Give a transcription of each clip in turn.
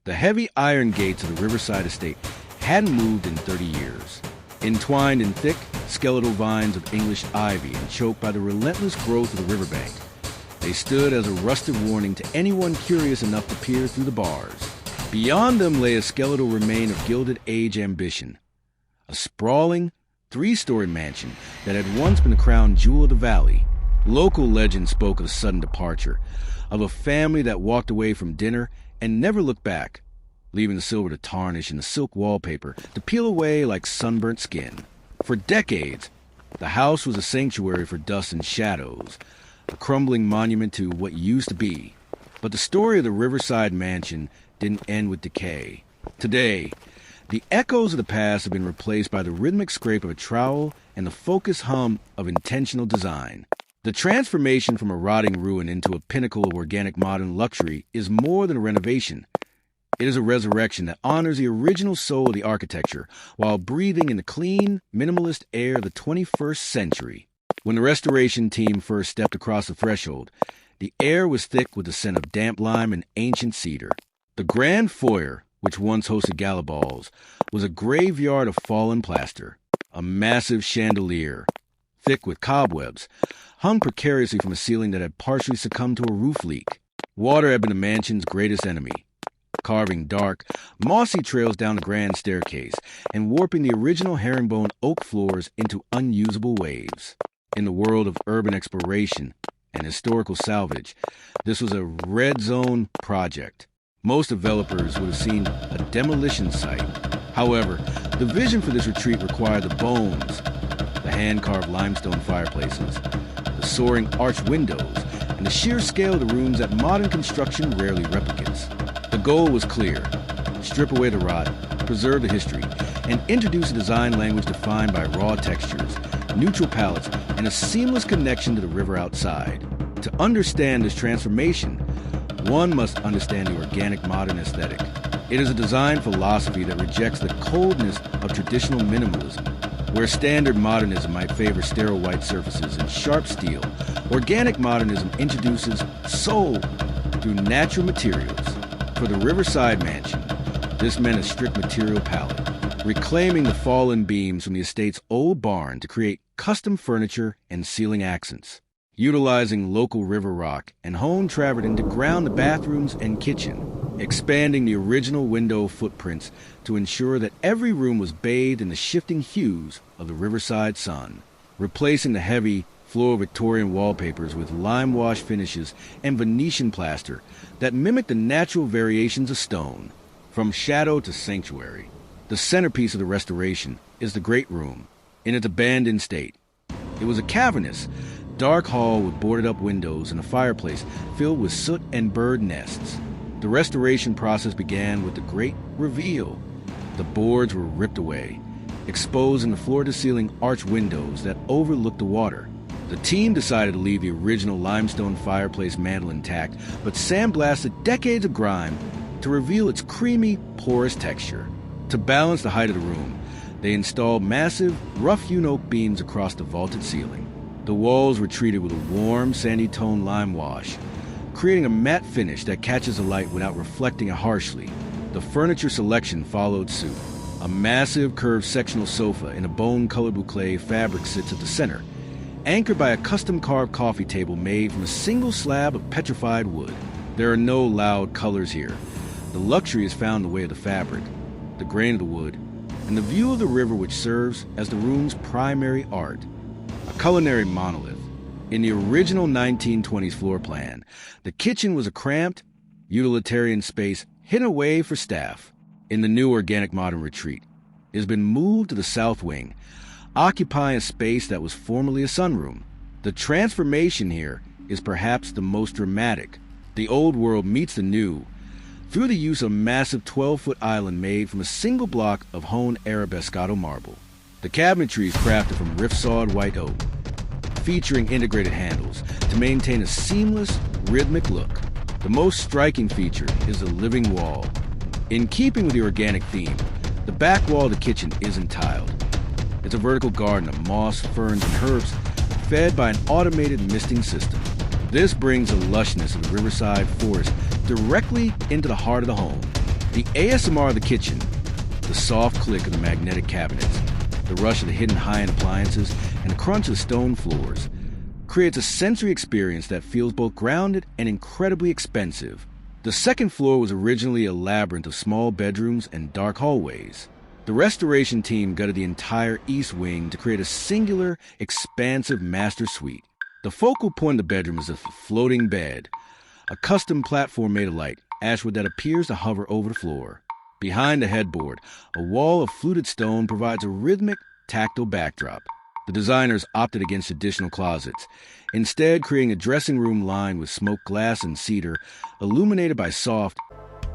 The heavy iron gates of the Riverside estate hadn't moved in 30 years. Entwined in thick, skeletal vines of English ivy and choked by the relentless growth of the riverbank, they stood as a rusted warning to anyone curious enough to peer through the bars. Beyond them lay a skeletal remain of Gilded Age ambition, a sprawling, three-story mansion that had once been the crown jewel of the valley. Local legend spoke of a sudden departure, of a family that walked away from dinner and never looked back, leaving the silver to tarnish and the silk wallpaper to peel away like sunburnt skin. For decades, the house was a sanctuary for dust and shadows, a crumbling monument to what used to be. But the story of the Riverside Mansion didn't end with decay. Today, the echoes of the past have been replaced by the rhythmic scrape of a trowel and the focused hum of intentional design. The transformation from a rotting ruin into a pinnacle of organic modern luxury is more than a renovation. It is a resurrection that honors the original soul of the architecture while breathing in the clean, minimalist air of the 21st century. When the restoration team first stepped across the threshold, the air was thick with the scent of damp lime and ancient cedar. The grand foyer, which once hosted gala balls, was a graveyard of fallen plaster. A massive chandelier, thick with cobwebs, hung precariously from a ceiling that had partially succumbed to a roof leak. Water had been the mansion's greatest enemy, carving dark, mossy trails down the grand staircase and warping the original herringbone oak floors into unusable waves. In the world of urban exploration and historical salvage, this was a red zone project. Most developers would have seen a demolition site. However, the vision for this retreat required the bones, the hand-carved limestone fireplaces, the soaring arched windows, and the sheer scale of the rooms that modern construction rarely replicates. The goal was clear: strip away the rot, preserve the history, and introduce a design language defined by raw textures, neutral palettes, and a seamless connection to the river outside. To understand this transformation, one must understand the organic modern aesthetic. It is a design philosophy that rejects the coldness of traditional minimalism. Where standard modernism might favor sterile white surfaces and sharp steel, organic modernism introduces soul through natural materials. For the Riverside Mansion, this meant a strict material palette, reclaiming the fallen beams from the estate's old barn to create custom furniture and ceiling accents, utilizing local river rock and honed travertine to ground the bathrooms and kitchen, expanding the original window footprints to ensure that every room was bathed in the shifting hues of the riverside sun, replacing the heavy Floro-Victorian wallpapers with lime-wash finishes and Venetian plaster that mimic the natural variations of stone. From shadow to sanctuary, the centerpiece of the restoration is the great room, in its abandoned state. It was a cavernous, dark hall with boarded-up windows and a fireplace filled with soot and bird nests. The restoration process began with the great reveal. The boards were ripped away, exposing the floor-to-ceiling arch windows that overlooked the water. The team decided to leave the original limestone fireplace mantel intact, but sandblasted decades of grime to reveal its creamy, porous texture. To balance the height of the room, they installed massive, rough-hewn oak beams across the vaulted ceiling. The walls were treated with a warm, sandy-toned lime wash, creating a matte finish that catches the light without reflecting it harshly. The furniture selection followed suit. A massive curved sectional sofa in a bone-colored boucle fabric sits at the center, anchored by a custom-carved coffee table made from a single slab of petrified wood. There are no loud colors here. The luxury is found in the way of the fabric, the grain of the wood, and the view of the river which serves as the room's primary art. A culinary monolith. In the original 1920s floor plan, the kitchen was a cramped, utilitarian space hidden away for staff. In the new organic modern retreat, it has been moved to the south wing, occupying a space that was formerly a sunroom. The transformation here is perhaps the most dramatic. The old world meets the new through the use of a massive 12-foot island made from a single block of honed arabescado marble. The cabinetry is crafted from rift-sawed white oak, featuring integrated handles to maintain a seamless, rhythmic look. The most striking feature is the living wall. In keeping with the organic theme, the back wall of the kitchen isn't tiled. It's a vertical garden of moss, ferns, and herbs fed by an automated misting system. This brings the lushness of the riverside forest directly into the heart of the home. The ASMR of the kitchen, the soft click of the magnetic cabinets, the rush of the hidden high-end appliances, and the crunch of stone floors creates a sensory experience that feels both grounded and incredibly expensive. The second floor was originally a labyrinth of small bedrooms and dark hallways. The restoration team gutted the entire east wing to create a singular, expansive master suite. The focal point of the bedroom is a floating bed, a custom platform made of light ashwood that appears to hover over the floor. Behind the headboard, a wall of fluted stone provides a rhythmic, tactile backdrop. The designers opted against additional closets, instead creating a dressing room lined with smoked glass and cedar, illuminated by soft,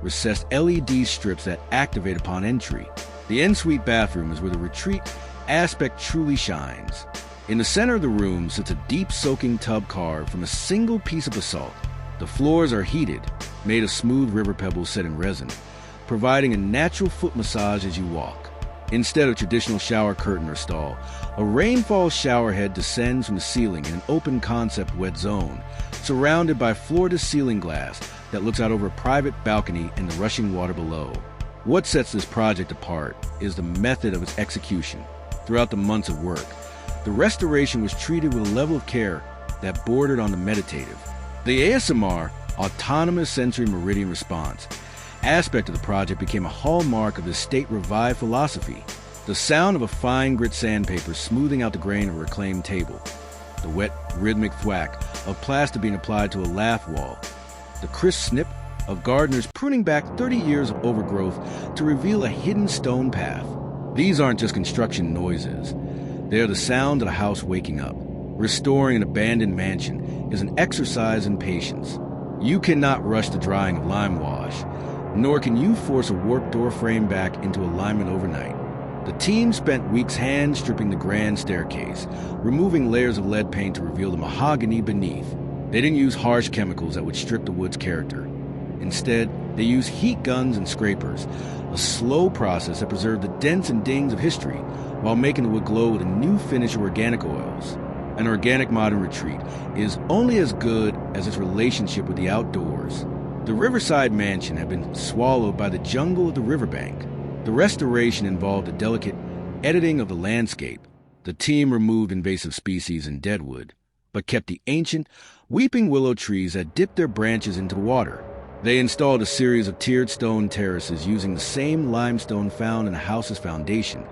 recessed LED strips that activate upon entry. The en-suite bathroom is where the retreat aspect truly shines. In the center of the room sits a deep soaking tub carved from a single piece of basalt. The floors are heated, made of smooth river pebbles set in resin, providing a natural foot massage as you walk. Instead of traditional shower curtain or stall, a rainfall showerhead descends from the ceiling in an open concept wet zone, surrounded by floor-to-ceiling glass that looks out over a private balcony and the rushing water below. What sets this project apart is the method of its execution. Throughout the months of work, the restoration was treated with a level of care that bordered on the meditative. The ASMR, Autonomous Sensory Meridian Response, aspect of the project became a hallmark of the estate revived philosophy. The sound of a fine grit sandpaper smoothing out the grain of a reclaimed table, the wet, rhythmic thwack of plaster being applied to a lath wall, the crisp snip of gardeners pruning back 30 years of overgrowth to reveal a hidden stone path. These aren't just construction noises. They are the sound of a house waking up. Restoring an abandoned mansion is an exercise in patience. You cannot rush the drying of lime wash, nor can you force a warped door frame back into alignment overnight. The team spent weeks hand stripping the grand staircase, removing layers of lead paint to reveal the mahogany beneath. They didn't use harsh chemicals that would strip the wood's character. Instead, they used heat guns and scrapers, a slow process that preserved the dents and dings of history while making the wood glow with a new finish of organic oils. An organic modern retreat is only as good as its relationship with the outdoors. The riverside mansion had been swallowed by the jungle of the riverbank. The restoration involved a delicate editing of the landscape. The team removed invasive species and deadwood, but kept the ancient, weeping willow trees that dipped their branches into the water. They installed a series of tiered stone terraces using the same limestone found in the house's foundation,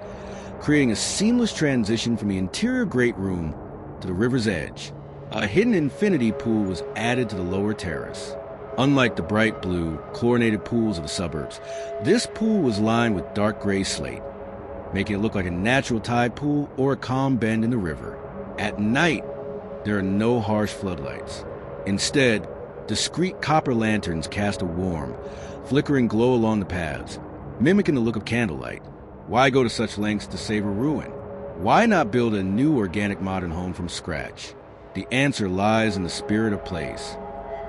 creating a seamless transition from the interior great room to the river's edge. A hidden infinity pool was added to the lower terrace. Unlike the bright blue, chlorinated pools of the suburbs, this pool was lined with dark gray slate, making it look like a natural tide pool or a calm bend in the river. At night, there are no harsh floodlights. Instead, discreet copper lanterns cast a warm, flickering glow along the paths, mimicking the look of candlelight. Why go to such lengths to save a ruin? Why not build a new organic modern home from scratch? The answer lies in the spirit of place.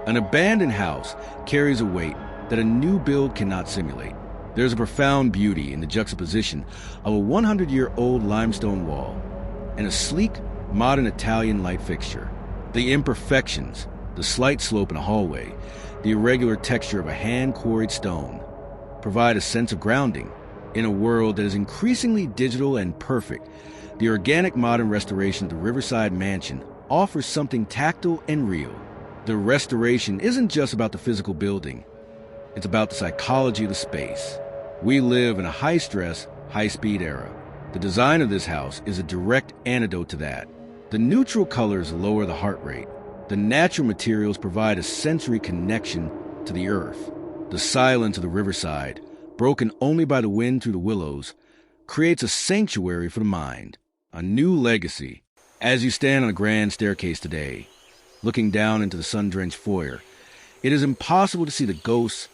An abandoned house carries a weight that a new build cannot simulate. There's a profound beauty in the juxtaposition of a 100-year-old limestone wall and a sleek, modern Italian light fixture. The imperfections, the slight slope in a hallway, the irregular texture of a hand-quarried stone, provide a sense of grounding. In a world that is increasingly digital and perfect, the organic modern restoration of the Riverside Mansion offers something tactile and real. The restoration isn't just about the physical building. It's about the psychology of the space. We live in a high-stress, high-speed era. The design of this house is a direct antidote to that. The neutral colors lower the heart rate. The natural materials provide a sensory connection to the earth. The silence of the riverside, broken only by the wind through the willows, creates a sanctuary for the mind, a new legacy. As you stand on a grand staircase today, looking down into the sun-drenched foyer, it is impossible to see the ghosts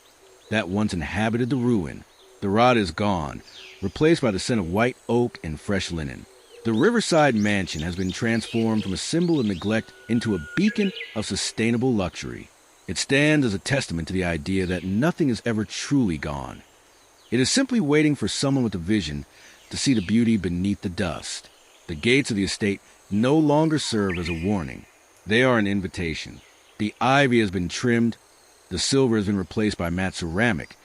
that once inhabited the ruin. The rot is gone, replaced by the scent of white oak and fresh linen. The Riverside Mansion has been transformed from a symbol of neglect into a beacon of sustainable luxury. It stands as a testament to the idea that nothing is ever truly gone. It is simply waiting for someone with a vision to see the beauty beneath the dust. The gates of the estate no longer serve as a warning. They are an invitation. The ivy has been trimmed, the silver has been replaced by matte ceramic,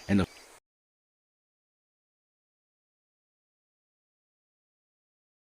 and the